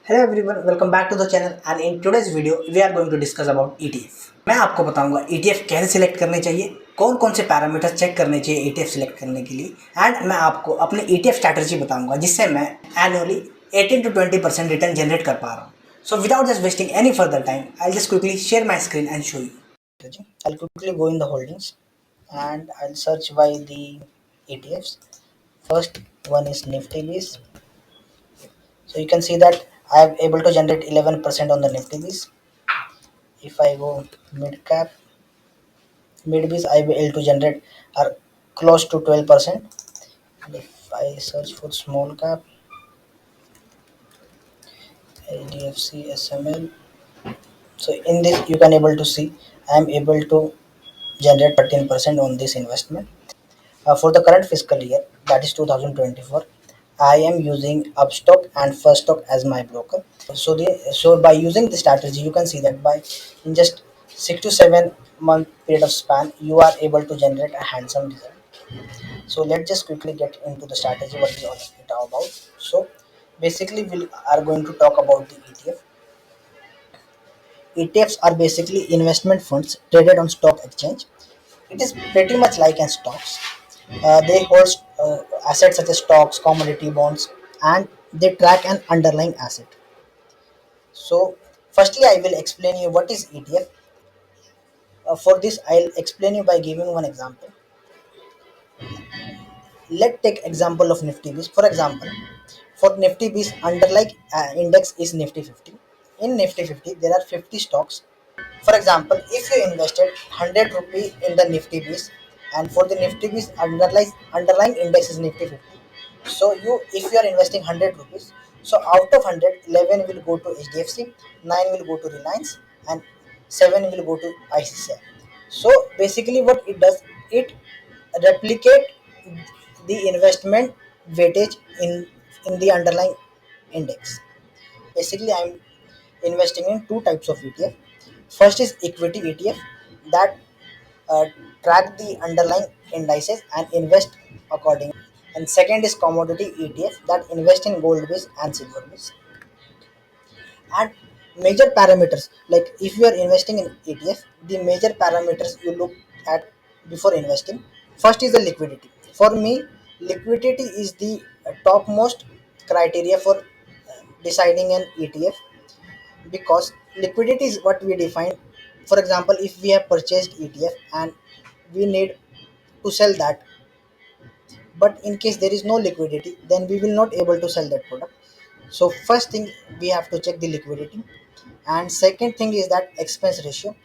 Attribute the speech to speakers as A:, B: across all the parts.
A: Hello everyone, welcome back to the channel and in today's video we are going to discuss about ETF. मैं आपको बताऊंगा ETF कैसे select करने चाहिए, कौन कौन से पैरामीटर्स चेक करने चाहिए ईटीएफ सिलेक्ट करने के लिए, एंड मैं आपको अपने ईटीएफ स्ट्रैटेजी बताऊंगा जिससे मैं एनुअली 18 to 20% रिटर्न जनरेट कर पा रहा हूँ। So without just wasting any further time, I just quickly share my screen and show you. I'll quickly go in the holdings and I'll search by the ETFs. First one is Nifty Bees. So you can see that I am able to generate 11% on the Nifty Bees. If I go mid bees I will be able to generate are close to 12%. And if I search for small cap, ADFC SML, so in this you can able to see I am able to generate 13% on this investment. For the current fiscal year, that is 2024, I am using Upstock and First Stock as my broker. So by using the strategy, you can see that by in just 6 to 7 month period of span, you are able to generate a handsome result. So let's just quickly get into the strategy. What is all it all about? So basically, we are going to talk about the ETF. ETFs are basically investment funds traded on stock exchange. It is pretty much like an stocks. They hold assets such as stocks, commodity bonds, and they track an underlying asset. So, firstly, I will explain you what is ETF. For this, I'll explain you by giving one example. Let's take example of Nifty Biz. For example, for Nifty Biz, underlying index is Nifty 50. In Nifty 50, there are 50 stocks. For example, if you invested 100 rupee in the Nifty Biz, and for the Nifty Biz underlying index is Nifty 50. So if you are investing 100 rupees, so out of 100, 11 will go to HDFC, 9 will go to Reliance, and 7 will go to ICCI. So basically, what it does, it replicate the investment weightage in the underlying index. Basically, I'm investing in two types of ETF. First is equity ETF that uh, track the underlying indices and invest accordingly. And second is commodity ETF that invest in gold base and silver base. And major parameters, like if you are investing in ETF, the major parameters you look at before investing. First is the liquidity. For me, liquidity is the topmost criteria for deciding an ETF, because liquidity is what we define. For example, if we have purchased ETF and we need to sell that, but in case there is no liquidity, then we will not able to sell that product. So first thing, we have to check the liquidity, and second thing is that expense ratio.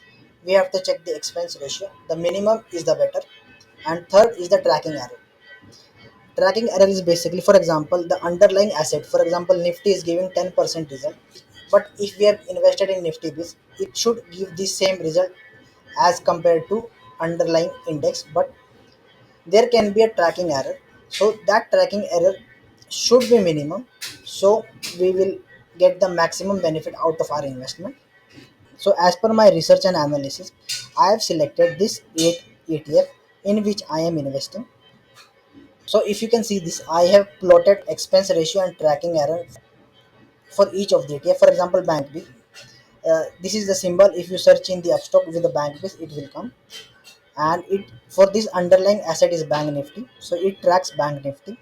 A: We have to check the expense ratio, the minimum is the better. And third is the tracking error. Tracking error is basically, for example, the underlying asset. For example, Nifty is giving 10% result, but if we have invested in Nifty biz, it should give the same result as compared to underlying index, but there can be a tracking error. So that tracking error should be minimum, so we will get the maximum benefit out of our investment. So as per my research and analysis, I have selected this 8 ETF in which I am investing. So if you can see this, I have plotted expense ratio and tracking error for each of the ETF. For example, bank B, this is the symbol. If you search in the upstock with the bank base, it will come. And it, for this underlying asset is bank nifty, so it tracks bank nifty.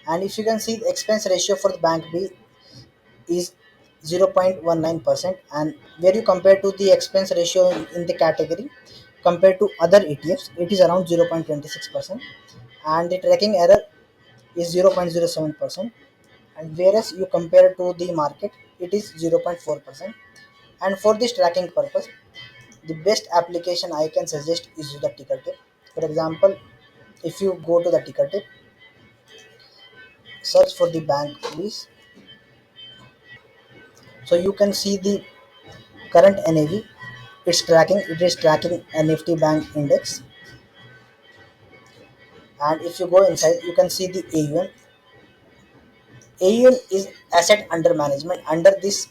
A: And if you can see, the expense ratio for the bank B is 0.19%, and where you compare to the expense ratio in the category compared to other ETFs, it is around 0.26%, and the tracking error is 0.07%, and whereas you compare to the market, it is 0.4%. And for this tracking purpose, the best application I can suggest is the ticker tape. For example, if you go to the ticker tape, search for the bank please, so you can see the current NAV. It is tracking a Nifty Bank Index. And if you go inside, you can see the AUM. AUM is asset under management under this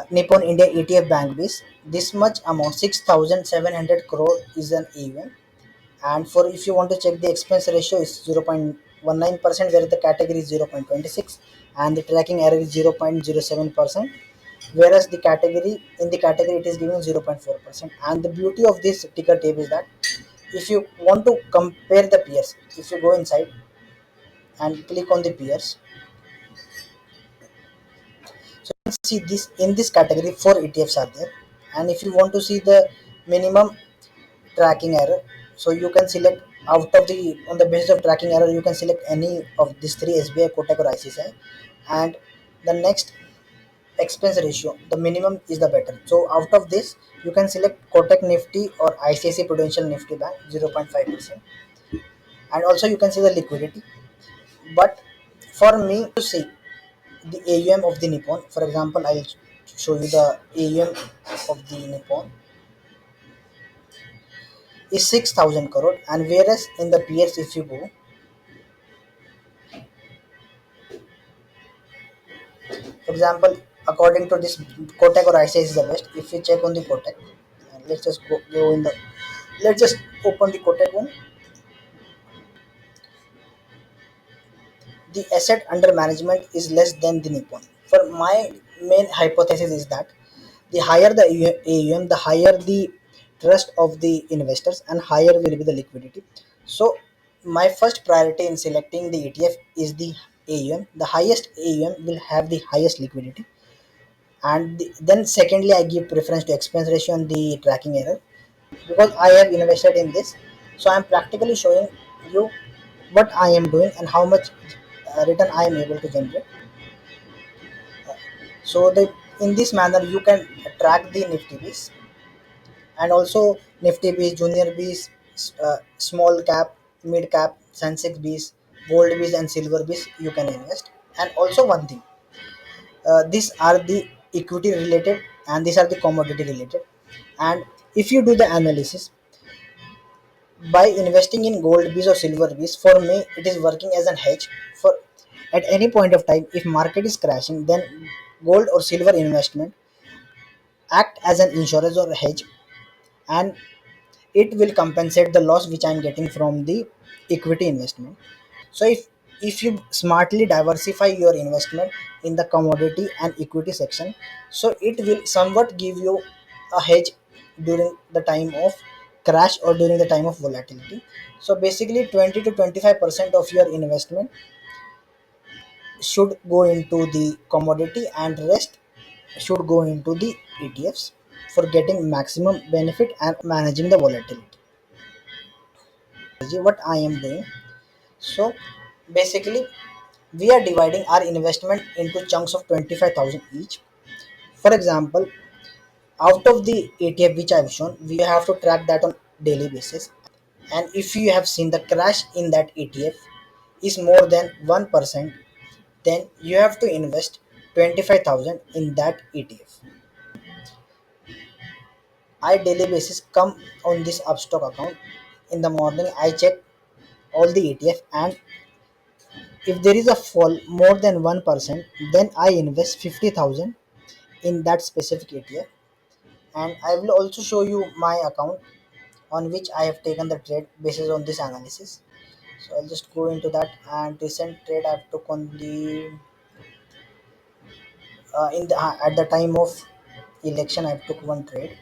A: Nippon India ETF Bank base. This much amount, 6,700 crore, is an AUM. And for if you want to check the expense ratio is 0.19%, where the category is 0.26, and the tracking error is 0.07%, whereas the category it is giving 0.4%. And the beauty of this ticker tape is that if you want to compare the peers, if you go inside and click on the peers, so you can see this in this category 4 ETFs are there. And if you want to see the minimum tracking error, so you can select out of the on the basis of tracking error you can select any of these three: SBI, Kotak or ICICI. And the next expense ratio, the minimum is the better. So out of this you can select Kotak Nifty or ICICI Prudential Nifty Bank 0.5%. And also you can see the liquidity. But for me to see the AUM of the Nippon, for example, I'll show you the AUM of the Nippon is 6,000 crore, and whereas in the peers if you go, for example, according to this, Kotak or ICICI is the best. If you check on the Kotak, let's just go in the, let's just open the Kotak one. The asset under management is less than the Nippon. For my main hypothesis is that the higher the AUM, the higher the trust of the investors, and higher will be the liquidity. So my first priority in selecting the ETF is the AUM. The highest AUM will have the highest liquidity. And then secondly, I give preference to expense ratio and the tracking error, because I have invested in this. So I am practically showing you what I am doing and how much return I am able to generate. So the in this manner you can track the Nifty Bs, and also Nifty Bs, Junior Bs, small cap, mid cap, Sensex Bs, Gold Bs, and Silver Bs you can invest. And also one thing, these are the equity related and these are the commodity related. And if you do the analysis by investing in gold Bs or silver Bs, for me it is working as an hedge. For at any point of time if market is crashing, then gold or silver investment act as an insurance or a hedge, and it will compensate the loss which I am getting from the equity investment. So if you smartly diversify your investment in the commodity and equity section, so it will somewhat give you a hedge during the time of crash or during the time of volatility. So basically 20 to 25% of your investment should go into the commodity and rest should go into the ETFs for getting maximum benefit and managing the volatility. What I am doing, so basically we are dividing our investment into chunks of 25,000 each. For example, out of the ETF which I've shown, we have to track that on daily basis. And if you have seen the crash in that ETF is more than 1%, then you have to invest 25,000 in that ETF. I daily basis come on this Upstock account. In the morning, I check all the ETF, and if there is a fall more than 1%, then I invest 50,000 in that specific ETF. And I will also show you my account on which I have taken the trade basis on this analysis. So I'll just go into that. And recent trade I took on the in the at the time of election I took one trade.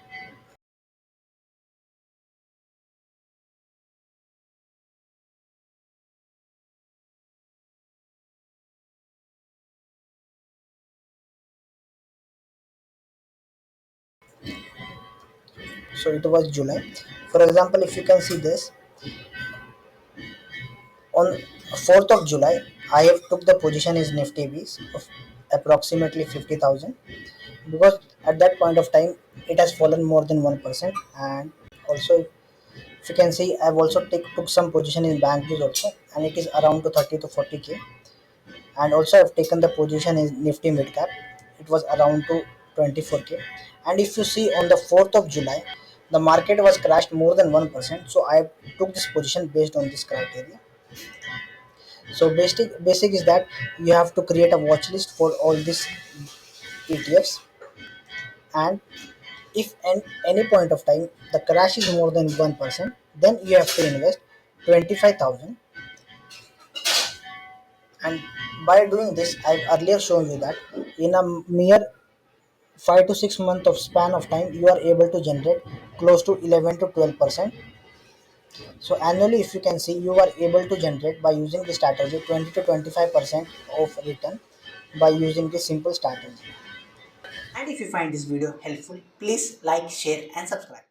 A: So it was July. For example, if you can see this on 4th of July, I have took the position is Nifty Bs of approximately 50,000, because at that point of time it has fallen more than 1%. And also if you can see I've also took some position in bank Bs also, and it is around to 30 to 40k. And also I've taken the position in Nifty mid cap, it was around to 24k. And if you see on the 4th of July, the market was crashed more than 1%, so I took this position based on this criteria. So basic is that you have to create a watch list for all these ETFs. And if at any point of time the crash is more than 1%, then you have to invest 25,000 And by doing this, I've earlier shown you that in a mere 5 to 6 month of span of time, you are able to generate close to 11 to 12%. So annually, if you can see, you are able to generate by using the strategy 20 to 25% of return by using this simple strategy. And if you find this video helpful, please like, share, and subscribe.